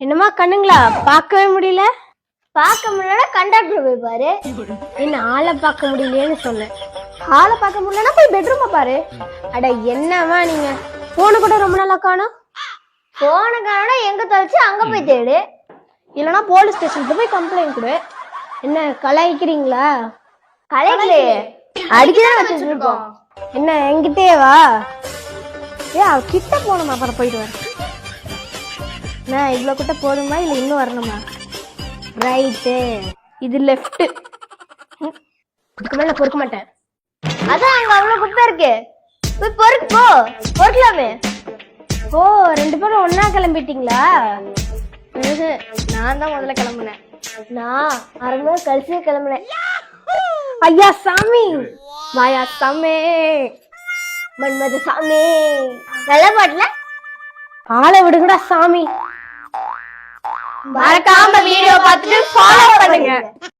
என்னமா கண்ணுங்களா பார்க்கவே முடியல? பார்க்க முடியல கண்டக்டர் போய் பாரு. என்ன ஆளை பார்க்க முடியலன்னு சொன்னேன். ஆளை பார்க்க முடியலன்னா போய் பெட்ரூமை பாரு. அட என்னவா நீங்க? போன கூட ரொம்ப நாளா காணோம். போன காரணம் எங்க தொலைச்சு அங்க போய் தேடு. இல்லைன்னா போலீஸ் ஸ்டேஷனுக்கு போய் கம்ப்ளைண்ட் கொடு. என்ன கலாய்க்கிறீங்களா? கலைகளே அடிக்கதான் வச்சுட்டு இருக்கோம். என்ன என்கிட்டே வா. கிட்ட போகணுமா? அப்புறம் போயிட்டு வரேன். நான் இவ்வளோ கிட்ட போதுமா இல்லை இன்னும் வரணுமா? ரைட்டு, இது லெஃப்ட். இதுக்கு மேல பொறுக்க மாட்டேன். அதான் அங்க அவ்வளவு குப்பை இருக்கு, போய் பொறுக்கு போ. பொறுக்கலாமே. ஓ, 2 பேரும் ஒன்னா கிளம்பிட்டீங்களா? நான் தான் முதல்ல கிளம்புனேன். நான் 1/2 மணி நேரம் கழிச்சு கிளம்புனேன். ஐயா சாமி, மாயா சாமி, மன்மத சாமி. நல்ல பாட்டுல ஆளை விடுங்கடா சாமி. மறக்காம வீடியோ பார்த்து